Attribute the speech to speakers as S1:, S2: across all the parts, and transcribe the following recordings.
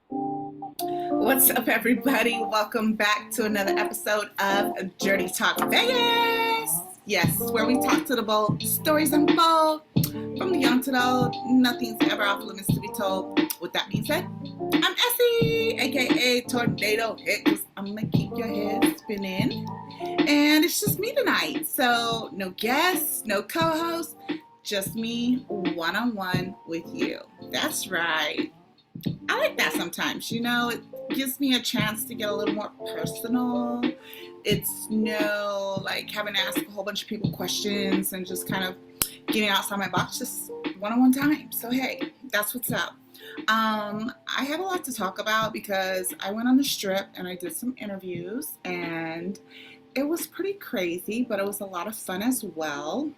S1: What's up, everybody? Welcome back to another episode of Dirty Talk Vegas. Yes, where we talk to the bold, stories unfold. From the young to the old, nothing's ever off limits to be told. With that being said, I'm Essie, aka Tornado Hit, 'cause I'm gonna keep your head spinning. And it's just me tonight. So, no guests, no co host, just me one on one with you. That's right. I like that sometimes, it gives me a chance to get a little more personal. It's like having to ask a whole bunch of people questions and just kind of getting outside my box just one-on-one time. So hey, that's what's up. I have a lot to talk about because I went on the strip and I did some interviews and it was pretty crazy, but it was a lot of fun as well.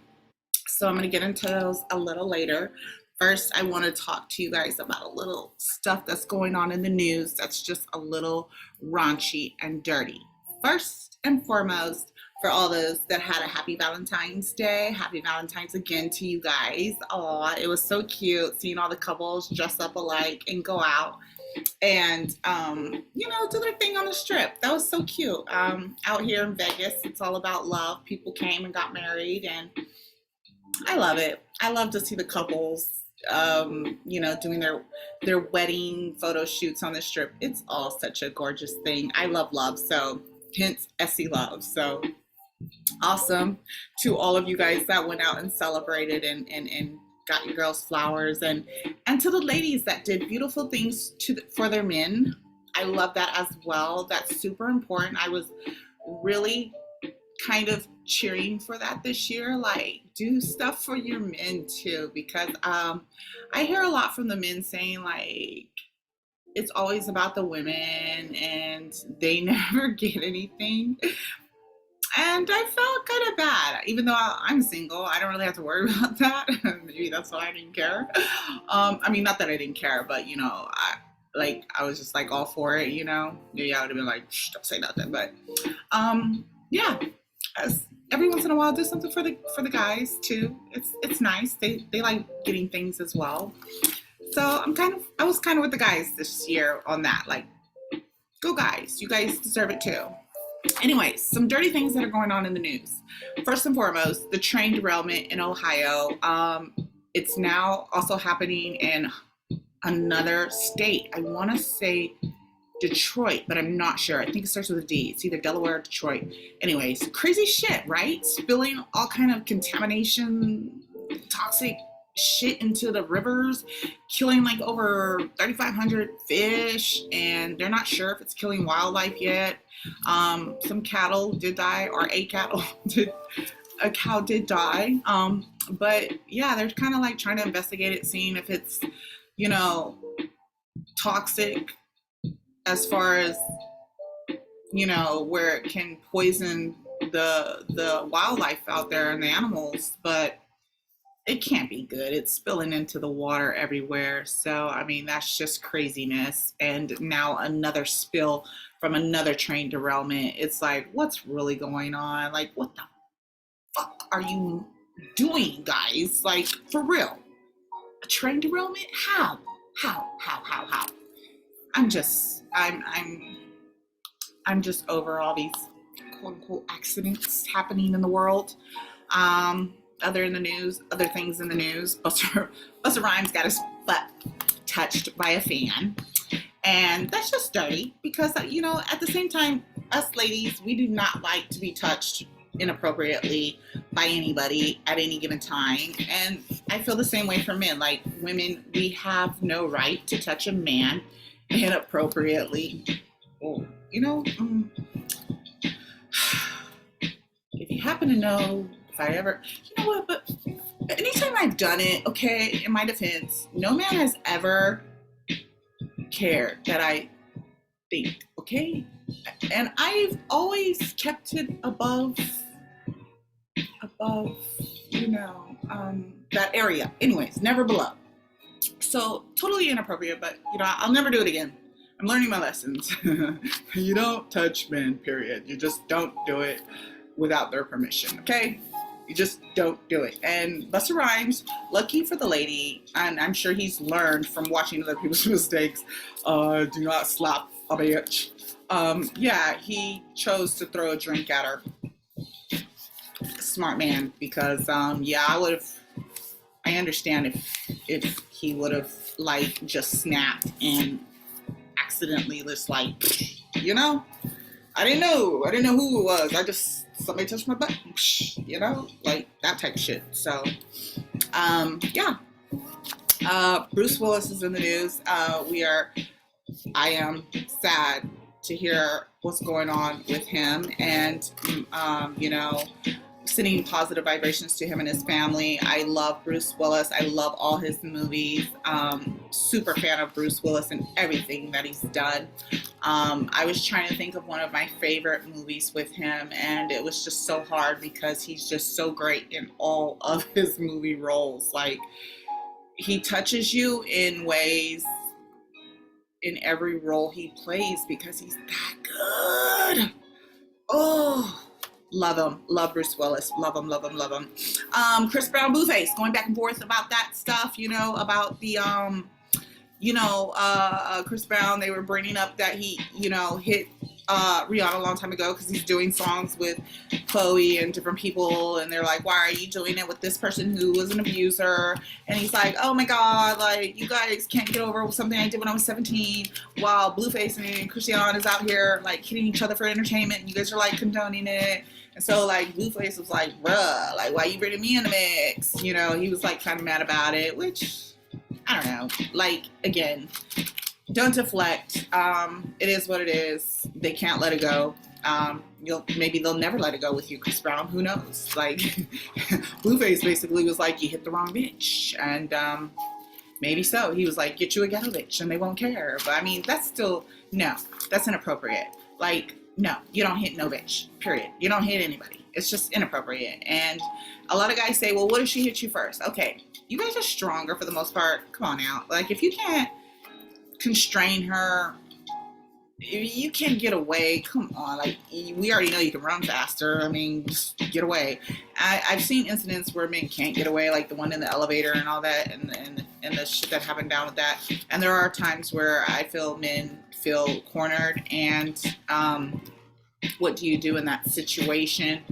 S1: So I'm going to get into those a little later. First, I want to talk to you guys about a little stuff that's going on in the news that's just a little raunchy and dirty. First and foremost, for all those that had a happy Valentine's Day, happy Valentine's again to you guys. Aw, it was so cute seeing all the couples dress up alike and go out and, do their thing on the strip. That was so cute. Out here in Vegas, it's all about love. People came and got married, and I love it. I love to see the couples doing their wedding photo shoots on the strip. It's all such a gorgeous thing. I love, so hence Essie Love. So awesome to all of you guys that went out and celebrated and got your girls flowers, and to the ladies that did beautiful things for their men. I love that as well. That's super important. I was really kind of cheering for that this year. Like, do stuff for your men too, because I hear a lot from the men saying like it's always about the women and they never get anything. And I felt kind of bad, even though I'm single. I don't really have to worry about that. Maybe that's why I didn't care. Not that I didn't care, but I was just like all for it. Maybe I would have been like, shh, don't say nothing. But yeah. Every once in a while, do something for the guys too. It's nice. They like getting things as well. So I was kind of with the guys this year on that. Like, go guys, you guys deserve it too. Anyways, some dirty things that are going on in the news. First and foremost, the train derailment in Ohio. It's now also happening in another state. I want to say Detroit, but I'm not sure. I think it starts with a D. It's either Delaware or Detroit. Anyways, crazy shit, right? Spilling all kind of contamination, toxic shit into the rivers, killing like over 3,500 fish, and they're not sure if it's killing wildlife yet. Some cattle did die, or a cow did die. But yeah, they're kind of like trying to investigate it, seeing if it's, toxic as far as, where it can poison the wildlife out there and the animals, but it can't be good. It's spilling into the water everywhere. So, that's just craziness. And now another spill from another train derailment. It's like, what's really going on? Like, what the fuck are you doing, guys? Like, for real. A train derailment? How? I'm just over all these quote unquote accidents happening in the world. Other things in the news. Busta Rhymes got his butt touched by a fan. And that's just dirty because, at the same time, us ladies, we do not like to be touched inappropriately by anybody at any given time. And I feel the same way for men. Like, women, we have no right to touch a man inappropriately. If you happen to know, if I ever, but anytime I've done it, okay, in my defense, no man has ever cared that I think, okay? And I've always kept it above, that area. Anyways, never below. So totally inappropriate, but I'll never do it again. I'm learning my lessons. You don't touch men, period. You just don't do it without their permission, okay? You just don't do it. And Busta Rhymes, lucky for the lady, and I'm sure he's learned from watching other people's mistakes, do not slap a bitch. Yeah, he chose to throw a drink at her. Smart man, because yeah, I understand if he would have like just snapped and accidentally just like, you know, I didn't know who it was. I just, somebody touched my butt, you know, like that type of shit. So, yeah. Bruce Willis is in the news. I am sad to hear what's going on with him, and you know, sending positive vibrations to him and his family. I love Bruce Willis. I love all his movies. Super fan of Bruce Willis and everything that he's done. I was trying to think of one of my favorite movies with him, and it was just so hard because he's just so great in all of his movie roles. Like, he touches you in ways in every role he plays because he's that good. Oh, love him. Love Bruce Willis. Love him, love him, love him. Chris Brown, Blueface, going back and forth about that stuff, you know, about the, Chris Brown, they were bringing up that he, you know, hit Rihanna a long time ago because he's doing songs with Chloe and different people, and they're like, why are you doing it with this person who was an abuser? And he's like, oh my god, like, you guys can't get over something I did when I was 17, while Blueface and Christian is out here like hitting each other for entertainment, and you guys are like condoning it. And so like Blueface was like, bruh, like, why you bringing me in the mix? You know, he was like kind of mad about it, which I don't know. Like, again, don't deflect. It is what it is. They can't let it go. Maybe they'll never let it go with you, Chris Brown. Who knows? Like, Blueface basically was like, you hit the wrong bitch. And maybe so. He was like, get you a ghetto bitch and they won't care. But I mean, that's still, no, that's inappropriate. Like, no, you don't hit no bitch, period. You don't hit anybody. It's just inappropriate. And a lot of guys say, well, what if she hit you first? Okay, you guys are stronger for the most part. Come on now. Like, if you can't constrain her, if you can't get away, come on. Like, we already know you can run faster. I mean, just get away. I've seen incidents where men can't get away, like the one in the elevator and all that, and the shit that happened down with that. And there are times where I feel men feel cornered, and what do you do in that situation?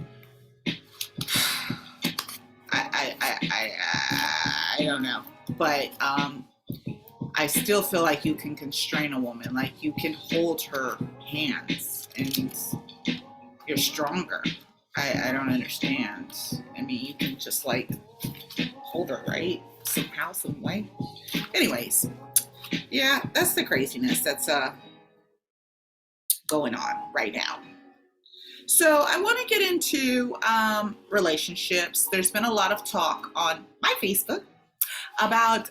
S1: I don't know, but I still feel like you can constrain a woman, like you can hold her hands, and you're stronger. I don't understand. I mean, you can just like hold her, right? Somehow, some way. Anyways, yeah, that's the craziness that's going on right now. So I want to get into relationships. There's been a lot of talk on my Facebook about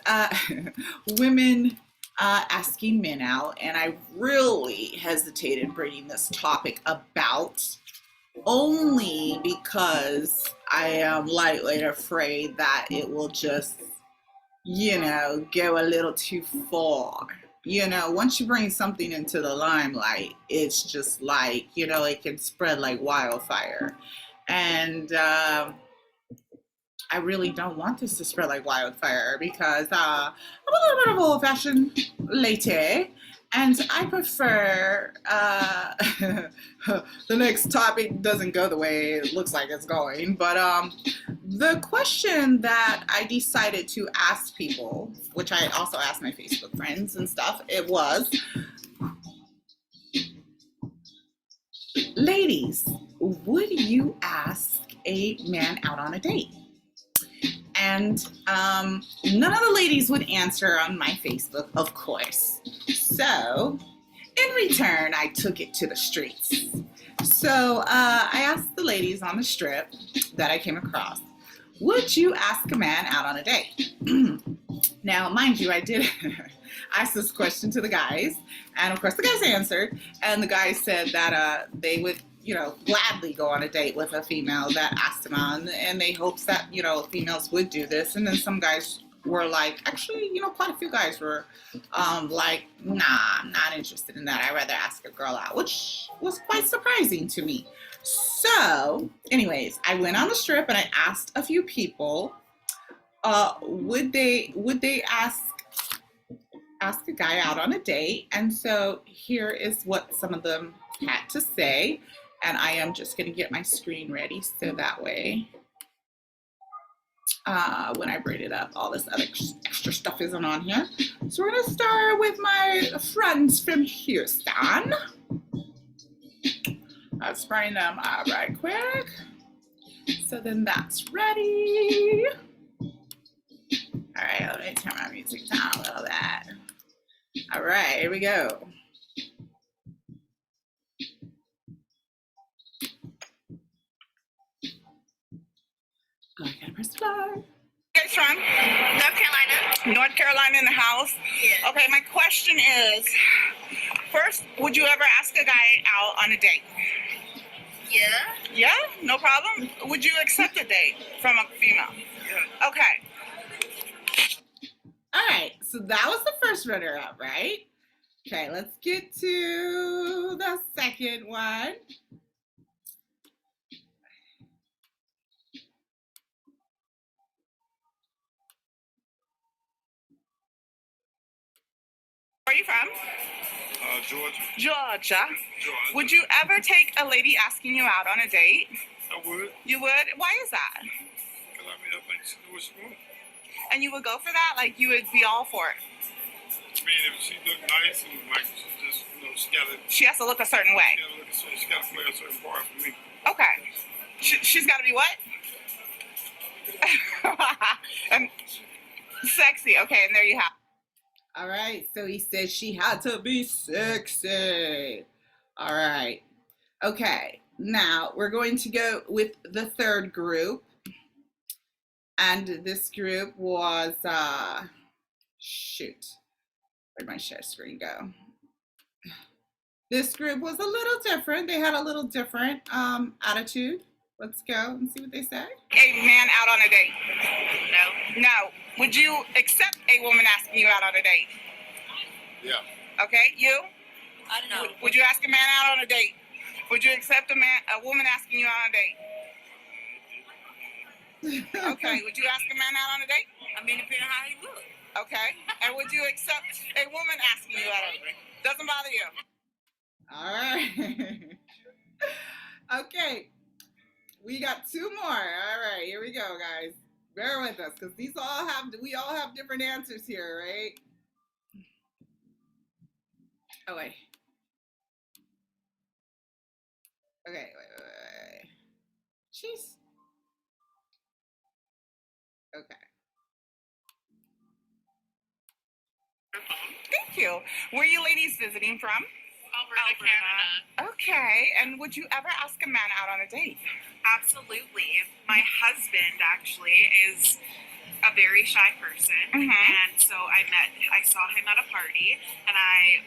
S1: women asking men out, and I really hesitated bringing this topic about, only because I am lightly afraid that it will just, you know, go a little too far. You know, once you bring something into the limelight, it's just like, you know, it can spread like wildfire. And I really don't want this to spread like wildfire because I'm a little bit of old-fashioned lady, and I prefer the next topic doesn't go the way it looks like it's going. But the question that I decided to ask people, which I also asked my Facebook friends and stuff, it was, ladies, would you ask a man out on a date? And none of the ladies would answer on my Facebook, of course. So in return, I took it to the streets. So I asked the ladies on the strip that I came across, would you ask a man out on a date? Now, mind you, I did ask this question to the guys, and of course the guys answered, and the guys said that they would, you know, gladly go on a date with a female that asked them out, and they hopes that, you know, females would do this. And then some guys were like, actually, you know, quite a few guys were like, nah, I'm not interested in that. I'd rather ask a girl out, which was quite surprising to me. So, anyways, I went on the strip and I asked a few people, would they ask a guy out on a date? And so here is what some of them had to say. And I am just going to get my screen ready so that way when I bring it up, all this other extra stuff isn't on here. So we're going to start with my friends from Houston. Let's bring them up right quick. So then that's ready. All right, let me turn my music down a little bit. All right, here we go. Oh, I gotta press the bar. Guys from?
S2: North Carolina.
S1: North Carolina in the house?
S2: Yeah.
S1: Okay, my question is, first, would you ever ask a guy out on a date?
S2: Yeah.
S1: Yeah? No problem? Would you accept a date from a female?
S2: Yeah.
S1: Okay. All right, so that was the first runner-up, right? Okay, let's get to the second one. Where are you from?
S3: Georgia.
S1: Georgia. Would you ever take a lady asking you out on a date?
S3: I would.
S1: You would? Why is that?
S3: Because I think she do what she wants.
S1: And you would go for that? Like, you would be all for it?
S3: I mean, if she look nice and like she just,
S1: She has to look a certain way.
S3: She got to play a certain part for me.
S1: Okay. She's got to be what? And sexy. Okay, and there you have. All right, so he said she had to be sexy. All right. Okay, now we're going to go with the third group. And this group was, shoot, where'd my share screen go? This group was a little different. They had a little different attitude. Let's go and see what they say. A man out on a date?
S2: No.
S1: No. Would you accept a woman asking you out on a date?
S3: Yeah.
S1: Okay, you?
S2: I don't know.
S1: Would you ask a man out on a date? Would you accept a woman asking you out on a date? Okay, would you ask a man out on a date?
S2: I mean, depending on how he look.
S1: Okay, and would you accept a woman asking you out on a date? Doesn't bother you? All right. Okay, we got two more. All right, here we go, guys. Bear with us, because we all have different answers here, right? Oh, wait. Okay, wait. Jeez. Okay. Thank you. Where are you ladies visiting from?
S2: Alberta, Canada.
S1: Okay, and would you ever ask a man out on a date?
S2: Absolutely. My husband actually is a very shy person, and so I saw him at a party, and I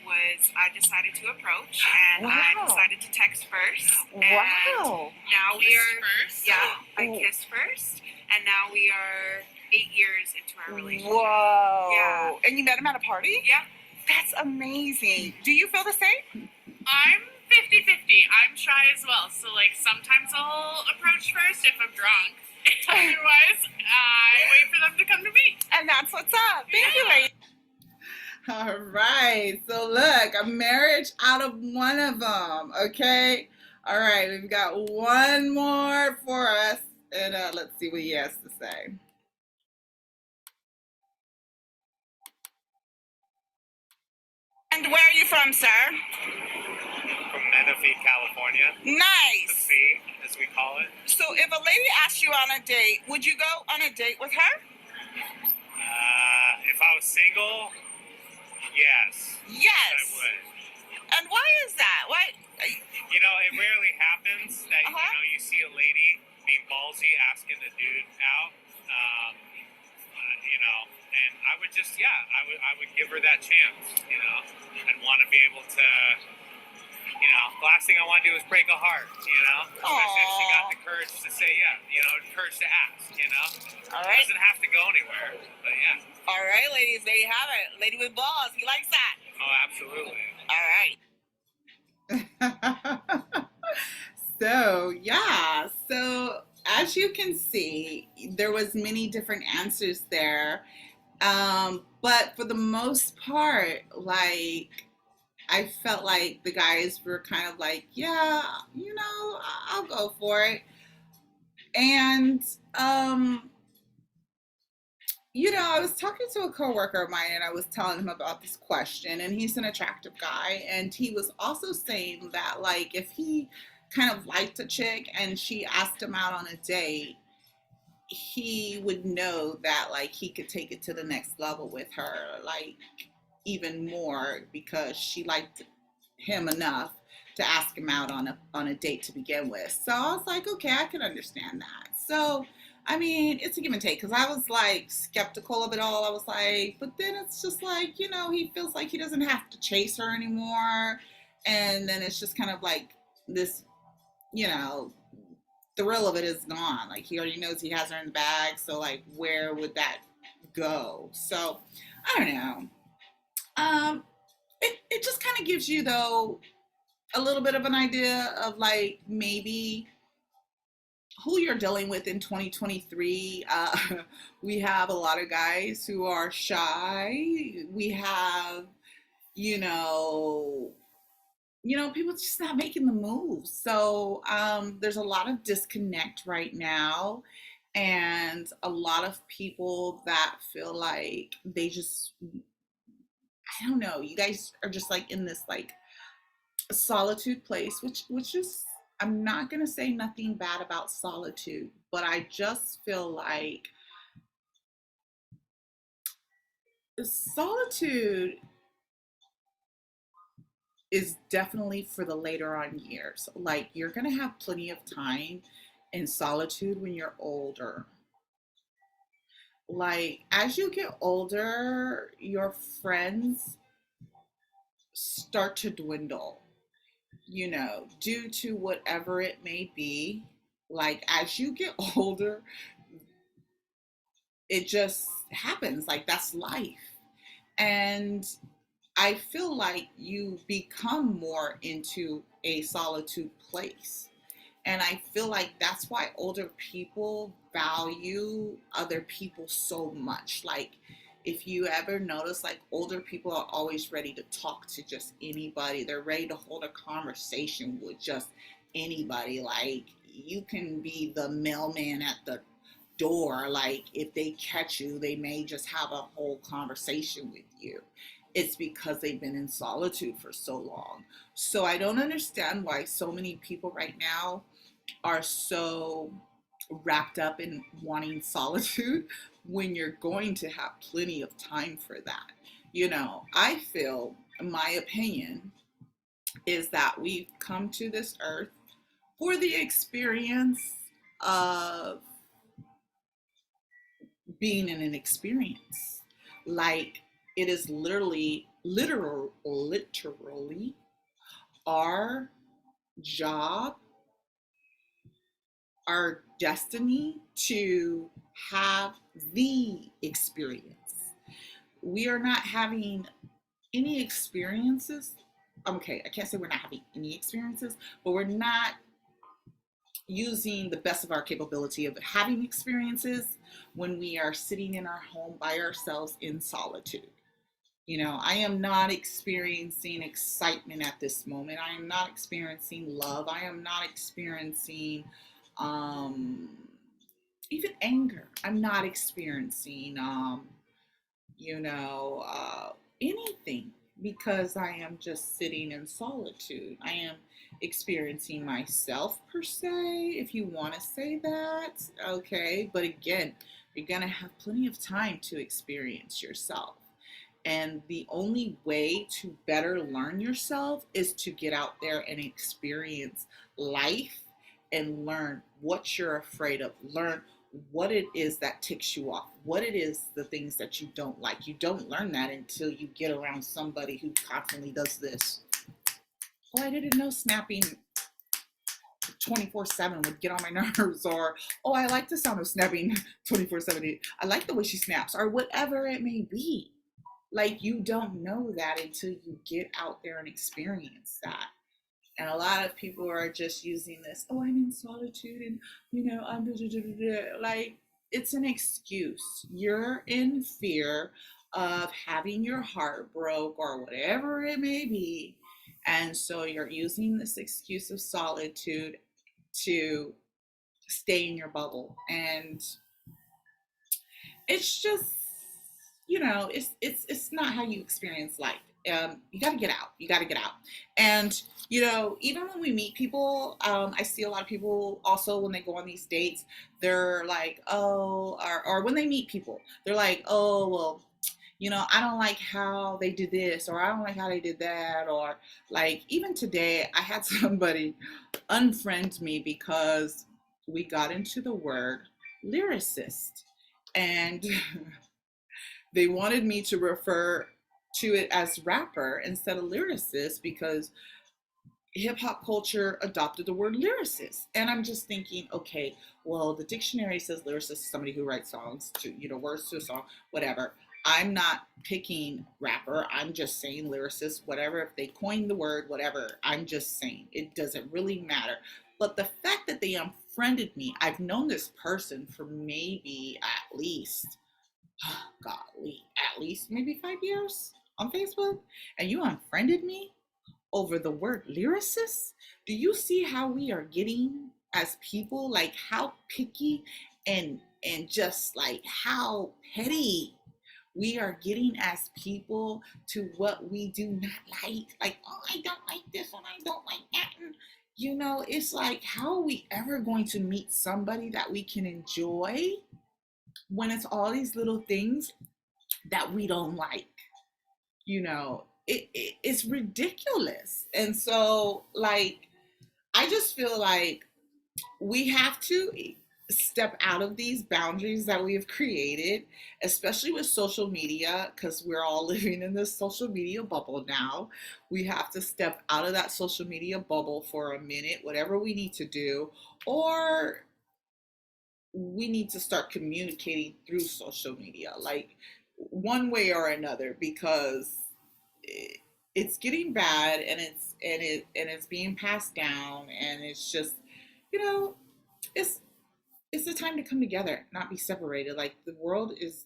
S2: decided to approach, and I decided to text first.
S1: Wow.
S2: And now we are
S4: first?
S2: Yeah, I kissed first, and now we are 8 years into our relationship.
S1: Whoa.
S2: Yeah.
S1: And you met him at a party?
S2: Yeah.
S1: That's amazing. Do you feel the same?
S4: I'm 50-50. I'm shy as well. So, like, sometimes I'll approach first if I'm drunk. Otherwise, I wait for them to come to me.
S1: And that's what's up. Thank you, ladies. All right. So, look, a marriage out of one of them. Okay. All right. We've got one more for us. And let's see what he has to say. And where are you from, sir?
S5: From Menifee, California. The
S1: Nice.
S5: sea, as we call it.
S1: So if a lady asked you on a date, would you go on a date with her?
S5: If I was single, yes.
S1: Yes.
S5: I would.
S1: And why is that? Why?
S5: You know, it rarely happens that, you see a lady being ballsy asking a dude out. And I would just, I would give her that chance, I'd want to be able to, the last thing I want to do is break a heart, especially if she got the courage to say courage to ask,
S1: All right.
S5: It doesn't have to go anywhere, but yeah.
S1: All right, ladies, there you have it. Lady with balls, he likes that.
S5: Oh, absolutely.
S1: All right. So yeah, so as you can see, there was many different answers there. But for the most part, like I felt like the guys were kind of like, yeah, I'll go for it. And um, I was talking to a coworker of mine and I was telling him about this question, and he's an attractive guy, and he was also saying that like if he kind of liked a chick and she asked him out on a date, he would know that like he could take it to the next level with her, like even more because she liked him enough to ask him out on a date to begin with. So I was like, okay, I can understand that. So I mean, it's a give and take because I was like skeptical of it all. I was like, but then it's just like, he feels like he doesn't have to chase her anymore. And then it's just kind of like this, you know, thrill of it is gone. Like he already knows he has her in the bag. So like, where would that go? So I don't know. It just kind of gives you though a little bit of an idea of like maybe who you're dealing with in 2023. We have a lot of guys who are shy. We have, you know, people just not making the moves. So there's a lot of disconnect right now, and a lot of people that feel like they just, I don't know, you guys are just like in this like solitude place, which is, I'm not gonna say nothing bad about solitude, but I just feel like solitude is definitely for the later on years. Like you're gonna have plenty of time in solitude when you're older. Like as you get older, your friends start to dwindle, due to whatever it may be. Like as you get older, it just happens. Like that's life. And I feel like you become more into a solitude place. And I feel like that's why older people value other people so much. Like, if you ever notice, like, older people are always ready to talk to just anybody. They're ready to hold a conversation with just anybody. Like, you can be the mailman at the door. Like, if they catch you, they may just have a whole conversation with you. It's because they've been in solitude for so long. So I don't understand why so many people right now are so wrapped up in wanting solitude when you're going to have plenty of time for that. I feel, my opinion is that we've come to this earth for the experience of being in an experience. Like it is literally our job, our destiny to have the experience. We are not having any experiences. Okay, I can't say we're not having any experiences, but we're not using the best of our capability of having experiences when we are sitting in our home by ourselves in solitude. I am not experiencing excitement at this moment. I am not experiencing love. I am not experiencing um, even anger. I'm not experiencing, anything because I am just sitting in solitude. I am experiencing myself, per se, if you want to say that. Okay. But again, you're going to have plenty of time to experience yourself. And the only way to better learn yourself is to get out there and experience life and learn what you're afraid of. Learn what it is that ticks you off, what it is, the things that you don't like. You don't learn that until you get around somebody who constantly does this. Oh, I didn't know snapping 24/7 would get on my nerves, or oh, I like the sound of snapping 24/7. I like the way she snaps, or whatever it may be. Like you don't know that until you get out there and experience that. And a lot of people are just using this, oh, I'm in solitude and, I'm like, it's an excuse. You're in fear of having your heart broke or whatever it may be. And so you're using this excuse of solitude to stay in your bubble. And it's just, it's not how you experience life. You got to get out. You got to get out. And even when we meet people, I see a lot of people also when they go on these dates, they're like, oh, or when they meet people, they're like, oh, well, I don't like how they did this, or I don't like how they did that, or like even today, I had somebody unfriend me because we got into the word lyricist, and they wanted me to refer to it as rapper instead of lyricist because hip hop culture adopted the word lyricist. And I'm just thinking, okay, well, the dictionary says lyricist is somebody who writes songs to, words to a song, whatever. I'm not picking rapper. I'm just saying lyricist, whatever. If they coined the word, whatever, I'm just saying it doesn't really matter. But the fact that they unfriended me, I've known this person for maybe at least, golly, at least maybe 5 years on Facebook, and you unfriended me over the word lyricist? Do you see how we are getting as people, like how picky and just like how petty we are getting as people to what we do not like? Like, oh, I don't like this and I don't like that. And, it's like, how are we ever going to meet somebody that we can enjoy when it's all these little things that we don't like? It's ridiculous. And so, like, I just feel like we have to step out of these boundaries that we have created, especially with social media, because we're all living in this social media bubble now. We have to step out of that social media bubble for a minute, whatever we need to do, or we need to start communicating through social media, like one way or another, because it's getting bad, and it's being passed down, and it's just, it's the time to come together, not be separated. Like, the world is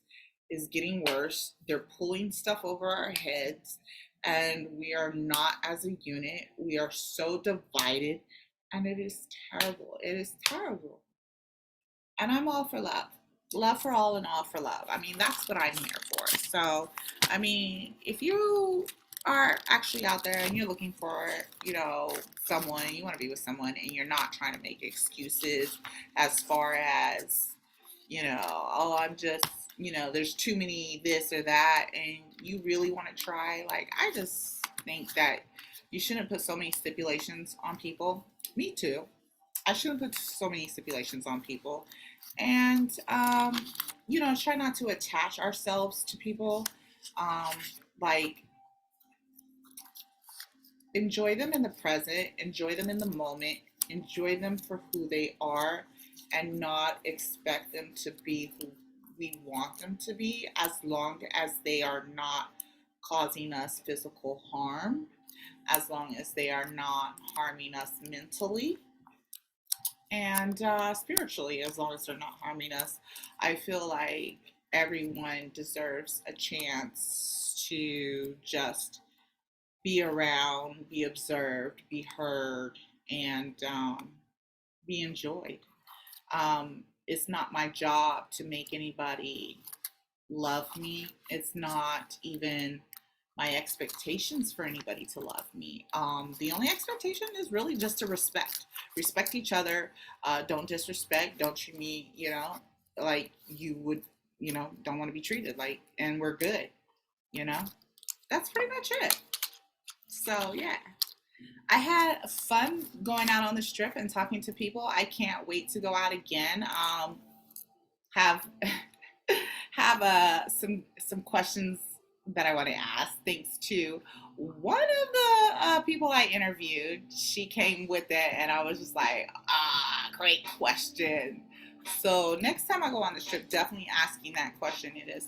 S1: getting worse. They're pulling stuff over our heads, and we are not as a unit. We are so divided, and it is terrible. It is terrible. And I'm all for love. Love for all and all for love. I mean, that's what I'm here for. So, I mean, if you are actually out there and you're looking for, someone, you want to be with someone, and you're not trying to make excuses as far as, oh, I'm just, there's too many this or that, and you really want to try, like, I just think that you shouldn't put so many stipulations on people. Me too. I shouldn't put so many stipulations on people. And, try not to attach ourselves to people. Like, enjoy them in the present, enjoy them in the moment, enjoy them for who they are, and not expect them to be who we want them to be, as long as they are not causing us physical harm, as long as they are not harming us mentally and spiritually, as long as they're not harming us. I feel like everyone deserves a chance to just be around, be observed, be heard, and be enjoyed. It's not my job to make anybody love me. It's not even my expectations for anybody to love me. The only expectation is really just to respect each other. Don't disrespect. Don't treat me, like you would, don't want to be treated like, and we're good. That's pretty much it. So yeah, I had fun going out on this trip and talking to people. I can't wait to go out again. Have have some questions that I want to ask, thanks to one of the people I interviewed. She came with it, and I was just like, great question. So next time I go on this trip, definitely asking that question. It is,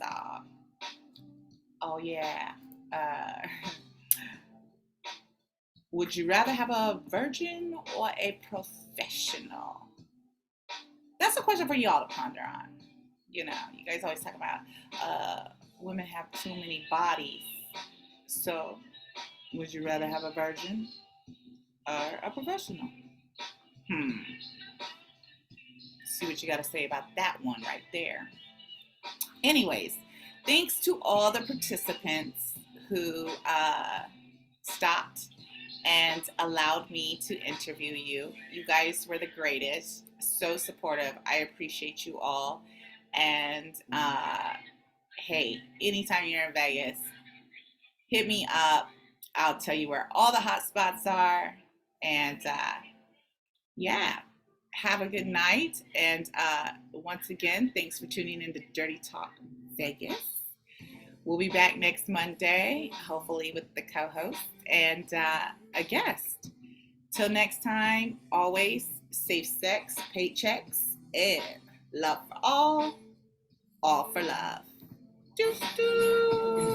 S1: oh yeah, Would you rather have a virgin or a professional? That's a question for y'all to ponder on. You know, you guys always talk about women have too many bodies. So, would you rather have a virgin or a professional? See what you got to say about that one right there. Anyways, thanks to all the participants who stopped and allowed me to interview you. You guys were the greatest, so supportive. I appreciate you all. And hey, anytime you're in Vegas, hit me up. I'll tell you where all the hot spots are. And yeah, have a good night. And once again, thanks for tuning in to Dirty Talk Vegas. We'll be back next Monday, hopefully with the co-host and a guest. Till next time, always safe sex, paychecks, and love for all for love. Deuce, deuce.